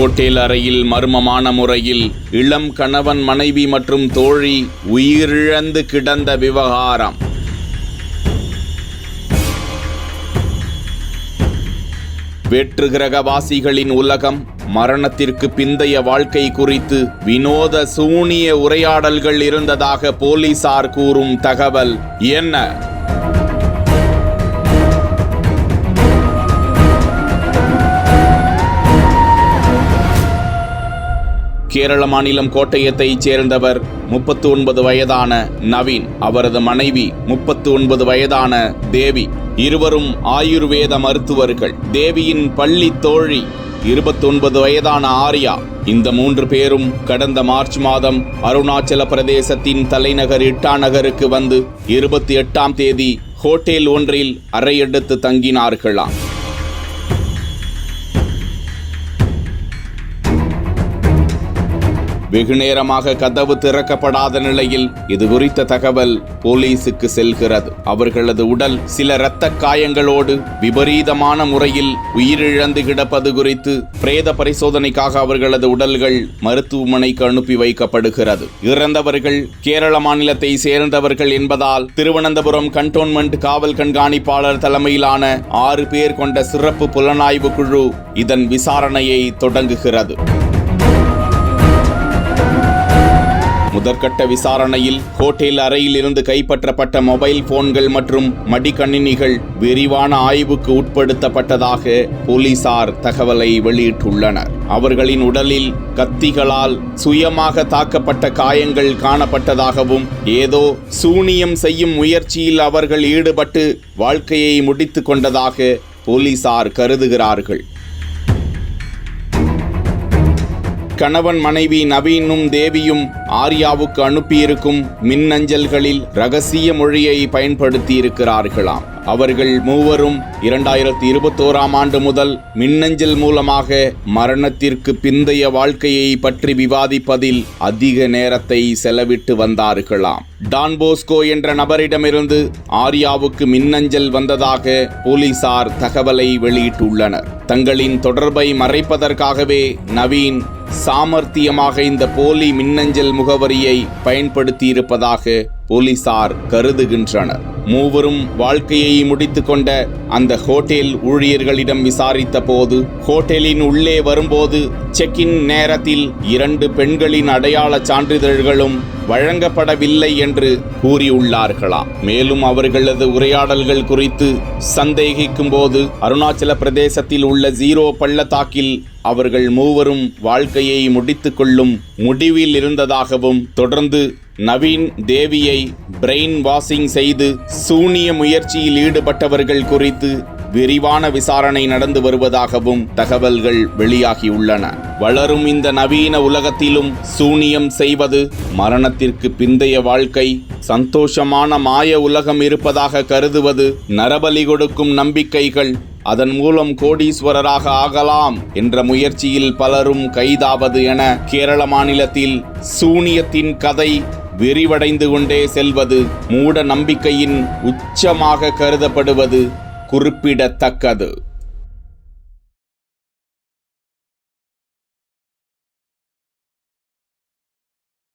Hotel அறையில் மர்மமான முறையில் இளம் கணவன் மனைவி மற்றும் தோழி உயிரிழந்து கிடந்த விவகாரம். வேற்று கிரகவாசிகளின் உலகம், மரணத்திற்கு பிந்தைய வாழ்க்கை குறித்து வினோத சூனிய உரையாடல்கள் இருந்ததாக போலீசார் கூறும் தகவல் என்ன? கேரள மாநிலம் கோட்டயத்தைச் சேர்ந்தவர் 39 வயதான நவீன், அவரது மனைவி 39 வயதான தேவி. இருவரும் ஆயுர்வேத மருத்துவர்கள். தேவியின் பள்ளி தோழி 29 வயதான ஆர்யா. இந்த 3 பேரும் கடந்த மார்ச் மாதம் அருணாச்சல பிரதேசத்தின் தலைநகர் இட்டா நகருக்கு வந்து 28ஆம் தேதி ஹோட்டல் ஒன்றில் அறையெடுத்து தங்கினார்களாம். வெகுநேரமாக கதவு திறக்கப்படாத நிலையில் இது குறித்த தகவல் போலீசுக்கு செல்கிறது. அவர்களது உடல் சில இரத்த காயங்களோடு விபரீதமான முறையில் உயிரிழந்து கிடப்பது குறித்து பிரேத பரிசோதனைக்காக அவர்களது உடல்கள் மருத்துவமனைக்கு அனுப்பி வைக்கப்படுகிறது. இறந்தவர்கள் கேரள மாநிலத்தை சேர்ந்தவர்கள் என்பதால் திருவனந்தபுரம் கண்டோன்மெண்ட் காவல் கண்காணிப்பாளர் தலைமையிலான 6 பேர் கொண்ட சிறப்பு புலனாய்வு குழு இதன் விசாரணையை தொடங்குகிறது. முதற்கட்ட விசாரணையில் ஹோட்டல் அறையில் இருந்து கைப்பற்றப்பட்ட மொபைல் போன்கள் மற்றும் மடிக்கணினிகள் விரிவான ஆய்வுக்கு உட்படுத்தப்பட்டதாக போலீசார் தகவலை வெளியிட்டுள்ளனர். அவர்களின் உடலில் கத்திகளால் சுயமாக தாக்கப்பட்ட காயங்கள் காணப்பட்டதாகவும், ஏதோ சூனியம் செய்யும் முயற்சியில் அவர்கள் ஈடுபட்டு வாழ்க்கையை முடித்து கொண்டதாக போலீசார் கருதுகிறார்கள். கணவன் மனைவி நவீனும் தேவியும் ஆர்யாவுக்கு அனுப்பியிருக்கும் மின்னஞ்சல்களில் இரகசிய மொழியை பயன்படுத்தியிருக்கிறார்களாம். அவர்கள் மூவரும் 2021ஆம் ஆண்டு முதல் மின்னஞ்சல் மூலமாக மரணத்திற்கு பிந்தைய வாழ்க்கையை பற்றி விவாதிப்பதில் அதிக நேரத்தை செலவிட்டு வந்தார்களாம். டான் போஸ்கோ என்ற நபரிடமிருந்து ஆர்யாவுக்கு மின்னஞ்சல் வந்ததாக போலீசார் தகவலை வெளியிட்டுள்ளனர். தங்களின் தொடர்பை மறைப்பதற்காகவே நவீன் சாமர்த்தியமாக இந்த போலி மின்னஞ்சல் முகவரியை பயன்படுத்தியிருப்பதாக போலீசார் கருதுகின்றனர். மூவரும் வாழ்க்கையை முடித்து கொண்ட அந்த ஹோட்டல் ஊழியர்களிடம் விசாரித்த போது, ஹோட்டலின் உள்ளே வரும்போது செக்-இன் நேரத்தில் 2 பெண்களின் அடையாள சான்றிதழ்களும் வழங்கப்படவில்லை என்று கூறியுள்ளார்களாம். மேலும் அவர்களது உரையாடல்கள் குறித்து சந்தேகிக்கும் போது அருணாச்சல பிரதேசத்தில் உள்ள 0 பள்ளத்தாக்கில் அவர்கள் மூவரும் வாழ்க்கையை முடித்துக் கொள்ளும் முடிவில் இருந்ததாகவும், தொடர்ந்து நவீன் தேவியை பிரெயின் வாஷிங் செய்து சூனிய முயற்சியில் ஈடுபட்டவர்கள் குறித்து விரிவான விசாரணை நடந்து வருவதாகவும் தகவல்கள் வெளியாகியுள்ளன. வளரும் இந்த நவீன உலகத்திலும் சூனியம் செய்வது, மரணத்திற்கு பிந்தைய வாழ்க்கை, சந்தோஷமான மாய உலகம் இருப்பதாக கருதுவது, நரபலி கொடுக்கும் நம்பிக்கைகள், அதன் மூலம் கோடீஸ்வரராக ஆகலாம் என்ற முயற்சியில் பலரும் கைதாவது என கேரள மாநிலத்தில் சூனியத்தின் கதை விரிவடைந்து கொண்டே செல்வது, மூட நம்பிக்கையின் உச்சமாக கருதப்படுவது குறிப்பிடத்தக்கது.